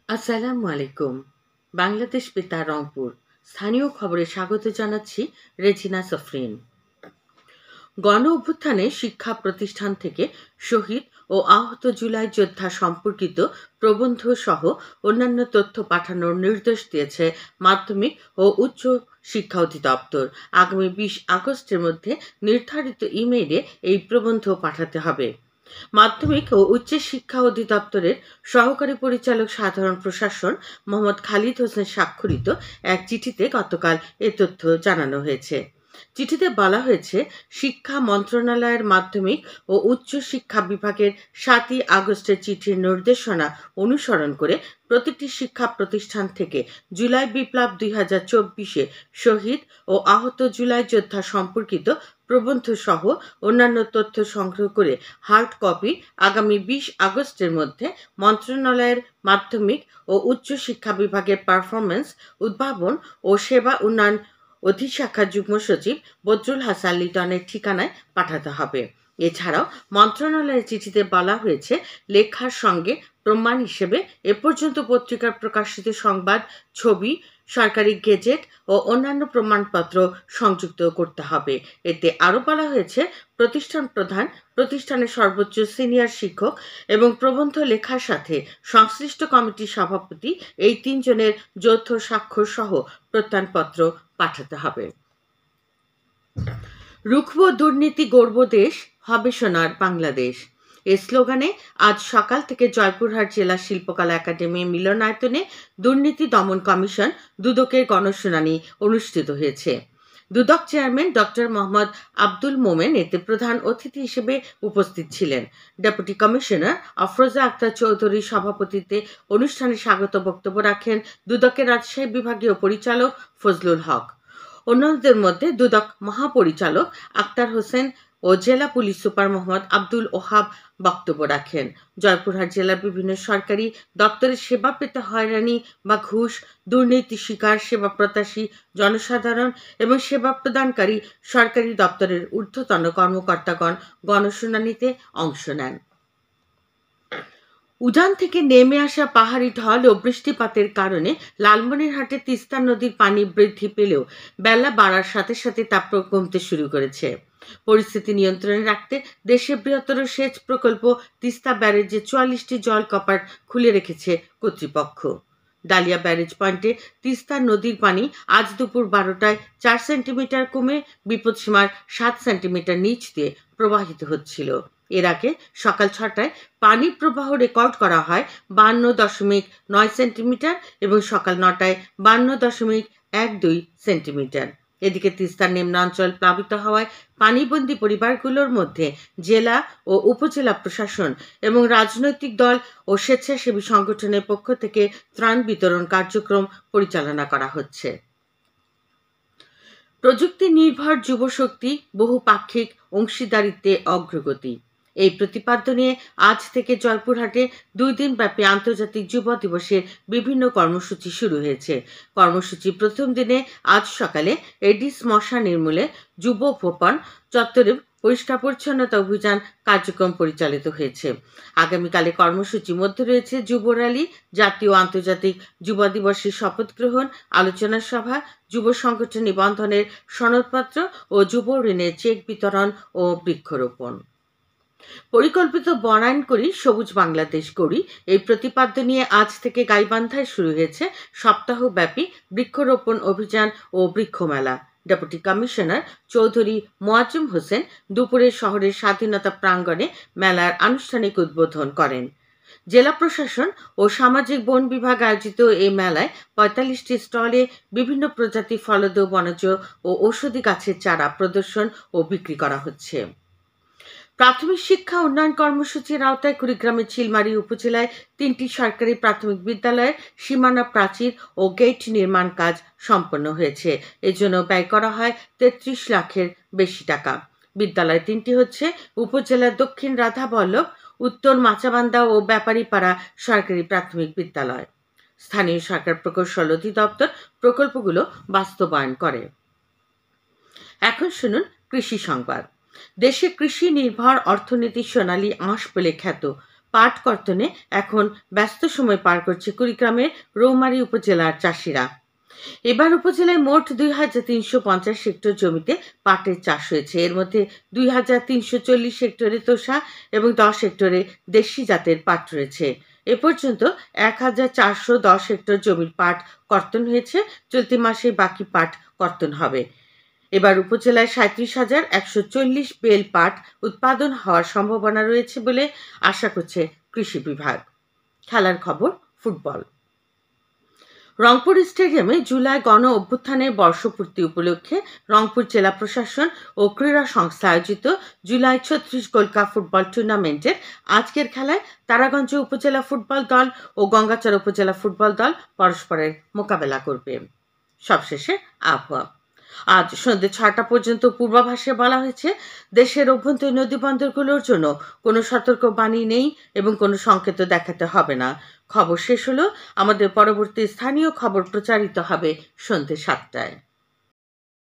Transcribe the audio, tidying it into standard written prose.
আসসালামু আলাইকুম। বাংলাদেশ বেতার রংপুর স্থানীয় খবরে স্বাগত জানাচ্ছি রেজিনা সফরিন। গণ অভ্যুত্থানে শিক্ষা প্রতিষ্ঠান থেকে শহীদ ও আহত জুলাই যোদ্ধা সম্পর্কিত প্রবন্ধ সহ অন্যান্য তথ্য পাঠানোর নির্দেশ দিয়েছে মাধ্যমিক ও উচ্চ শিক্ষা অধিদপ্তর। আগামী ২০ আগস্টের মধ্যে নির্ধারিত ইমেইলে এই প্রবন্ধ পাঠাতে হবে। মাধ্যমিক ও উচ্চ শিক্ষা অধিদপ্তরের সহকারী পরিচালক সাধারণ প্রশাসন মোহাম্মদ খালিদ হোসেন স্বাক্ষরিত এক চিঠিতে গতকাল এ তথ্য জানানো হয়েছে। চিঠিতে বলা হয়েছে, শিক্ষা মন্ত্রণালয়ের মাধ্যমিক ও উচ্চ শিক্ষা বিভাগের ৭ই আগস্টের চিঠির নির্দেশনা অনুসরণ করে প্রতিটি শিক্ষা প্রতিষ্ঠান থেকে জুলাই বিপ্লব ২০২৪-এ শহীদ ও আহত জুলাই যোদ্ধা সম্পর্কিত প্রবন্ধ সহ অন্যান্য তথ্য সংগ্রহ করে হার্ড কপি আগামী ২০ আগস্টের মধ্যে মন্ত্রণালয়ের মাধ্যমিক ও উচ্চ শিক্ষা বিভাগের পারফরমেন্স, উদ্ভাবন ও সেবা উন্নয়ন অধিশাখার যুগ্ম সচিব বদরুল হাসান লিটনের ঠিকানায় পাঠাতে হবে। এছাড়াও মন্ত্রণালয়ের চিঠিতে বলা হয়েছে, লেখার সঙ্গে প্রমাণ হিসেবে এ পর্যন্ত পত্রিকার প্রকাশিত সংবাদ, ছবি, সরকারি গেজেট ও অন্যান্য প্রমাণপত্র সংযুক্ত করতে হবে। এতে আরও বলা হয়েছে, প্রতিষ্ঠান প্রধান, প্রতিষ্ঠানের সর্বোচ্চ সিনিয়র শিক্ষক এবং প্রবন্ধ লেখার সাথে সংশ্লিষ্ট কমিটির সভাপতি এই ৩ জনের যৌথ স্বাক্ষর সহ প্রত্যয়নপত্র পাঠাতে হবে। রুখব দুর্নীতি, গড়ব দেশ, হবে সোনার বাংলাদেশ। এ স্লোগানে আজ সকাল থেকে জয়পুরহাট জেলা শিল্পকলা একাডেমি মিলনায়তনে দুর্নীতি দমন কমিশন দুদকের গণশুনানি অনুষ্ঠিত হয়েছে। দুদক চেয়ারম্যান ডক্টর মোহাম্মদ আব্দুল মোমেন এতে প্রধান অতিথি হিসেবে উপস্থিত ছিলেন। ডেপুটি কমিশনার আফরোজা আক্তার চৌধুরীর সভাপতিত্বে অনুষ্ঠানে স্বাগত বক্তব্য রাখেন দুদকের রাজশাহী বিভাগীয় পরিচালক ফজলুল হক। অন্যদের মধ্যে দুদক মহাপরিচালক আক্তার হোসেন ও জেলা পুলিশ সুপার মোহাম্মদ আব্দুল ওহাব বক্তব্য রাখেন। জয়পুরহাট জেলার বিভিন্ন সরকারি দপ্তরের সেবা পেতে হয়রানি বা ঘুষ, দুর্নীতি শিকার সেবা প্রত্যাশী জনসাধারণ এবং সেবা প্রদানকারী সরকারি দপ্তরের ঊর্ধ্বতন কর্মকর্তাগণ গণশুনানিতে অংশ নেন। উজান থেকে নেমে আসা পাহাড়ি ঢল ও বৃষ্টিপাতের কারণে লালমনিরহাটে তিস্তা নদীর পানি বৃদ্ধি পেলেও বেলা বাড়ার সাথে সাথে তা কমতে শুরু করেছে। পরিস্থিতি নিয়ন্ত্রণে রাখতে দেশের বৃহত্তর সেচ প্রকল্প তিস্তা ব্যারেজে ৪৪টি জল কপাট খুলে রেখেছে কর্তৃপক্ষ। ডালিয়া ব্যারেজ পয়েন্টে তিস্তা নদীর পানি আজ দুপুর ১২টায় ৪ সেন্টিমিটার কমে বিপদসীমার ৭ সেন্টিমিটার নিচ দিয়ে প্রবাহিত হচ্ছিল। এর আগে সকাল ৬টায় পানির প্রবাহ রেকর্ড করা হয় ৫২.৯ সেন্টিমিটার এবং সকাল ৯টায় ৫২.১২ সেন্টিমিটার। এদিকে তিস্তার নিম্নাঞ্চল প্লাবিত হওয়ায় পানিবন্দী পরিবারগুলোর মধ্যে জেলা ও উপজেলা প্রশাসন এবং রাজনৈতিক দল ও স্বেচ্ছাসেবী সংগঠনের পক্ষ থেকে ত্রাণ বিতরণ কার্যক্রম পরিচালনা করা হচ্ছে। প্রযুক্তি নির্ভর যুবশক্তি, বহুপাক্ষিক অংশীদারিত্বে অগ্রগতি, এই প্রতিপাদ্য নিয়ে আজ থেকে জয়পুরহাটে ২ দিনব্যাপী আন্তর্জাতিক যুব দিবসের বিভিন্ন কর্মসূচি শুরু হয়েছে। কর্মসূচির প্রথম দিনে আজ সকালে এডিস মশা নির্মূলে যুব ভোপান চত্বরে পরিষ্কার পরিচ্ছন্নতা অভিযান কার্যক্রম পরিচালিত হয়েছে। আগামীকালে কর্মসূচির মধ্যে রয়েছে যুব র্যালি, জাতীয় আন্তর্জাতিক যুব দিবসের শপথ গ্রহণ, আলোচনা সভা, যুব সংগঠন নিবন্ধনের সনদপত্র ও যুব ঋণের চেক বিতরণ ও বৃক্ষরোপণ। পরিকল্পিত বনায়ন করি, সবুজ বাংলাদেশ গড়ি, এই প্রতিপাদ্য নিয়ে আজ থেকে গাইবান্ধায় শুরু হয়েছে সপ্তাহব্যাপী বৃক্ষরোপণ অভিযান ও বৃক্ষমেলা। ডেপুটি কমিশনার চৌধুরী মোয়াজ্জেম হোসেন দুপুরে শহরের স্বাধীনতা প্রাঙ্গণে মেলার আনুষ্ঠানিক উদ্বোধন করেন। জেলা প্রশাসন ও সামাজিক বন বিভাগ আয়োজিত এই মেলায় ৪৫টি স্টলে বিভিন্ন প্রজাতির ফলদ, বনজ ও ঔষধি গাছের চারা প্রদর্শন ও বিক্রি করা হচ্ছে। প্রাথমিক শিক্ষা উন্নয়ন কর্মসূচির আওতায় কুড়িগ্রামের চিলমারী উপজেলায় ৩টি সরকারি প্রাথমিক বিদ্যালয়ের সীমানা প্রাচীর ও গেট নির্মাণ কাজ সম্পন্ন হয়েছে। এজন্য ব্যয় করা হয় ৩৩ লাখের বেশি টাকা। বিদ্যালয় ৩টি হচ্ছে উপজেলার দক্ষিণ রাধাবল্লভ, উত্তর মাচাবান্দা ও ব্যাপারীপাড়া সরকারি প্রাথমিক বিদ্যালয়। স্থানীয় সরকার প্রকৌশল অধিদপ্তর প্রকল্পগুলো বাস্তবায়ন করে। এখন শুনুন কৃষি সংবাদ। দেশে কৃষি নির্ভর অর্থনীতির সোনালী আঁশ বলে খ্যাত পাট কর্তনে এখন ব্যস্ত সময় পার করছে কুড়িগ্রামের রৌমারী উপজেলার চাষিরা। এবার উপজেলায় মোট 2,350 হেক্টর জমিতে পাটের চাষ হয়েছে। এর মধ্যে 2,340 হেক্টরে তোষা এবং 10 হেক্টরে দেশি জাতের পাট রয়েছে। এ পর্যন্ত 1,410 হেক্টর জমির পাট কর্তন হয়েছে। চলতি মাসে বাকি পাট কর্তন হবে। এবার উপজেলায় 37,140 বেল পাট উৎপাদন হওয়ার সম্ভাবনা রয়েছে বলে আশা করছে কৃষি বিভাগ। খেলার খবর ফুটবল। রংপুর স্টেডিয়ামে জুলাই গণ অভ্যুত্থানের বর্ষপূর্তি উপলক্ষে রংপুর জেলা প্রশাসন ও ক্রীড়া সংস্থা আয়োজিত জুলাই 36 গোল্ড কাপ ফুটবল টুর্নামেন্টের আজকের খেলায় তারাগঞ্জ উপজেলা ফুটবল দল ও গঙ্গাচড় উপজেলা ফুটবল দল পরস্পরের মোকাবেলা করবে। সবশেষে আবহাওয়া। আজ সন্ধ্যে 6টা পর্যন্ত পূর্বাভাসে বলা হয়েছে দেশের অভ্যন্তরীণ নদীবন্দরগুলোর জন্য কোনো সতর্কবাণী নেই এবং কোনো সংকেত দেখাতে হবে না। খবর শেষ হলো। আমাদের পরবর্তী স্থানীয় খবর প্রচারিত হবে সন্ধ্যে 7টায়।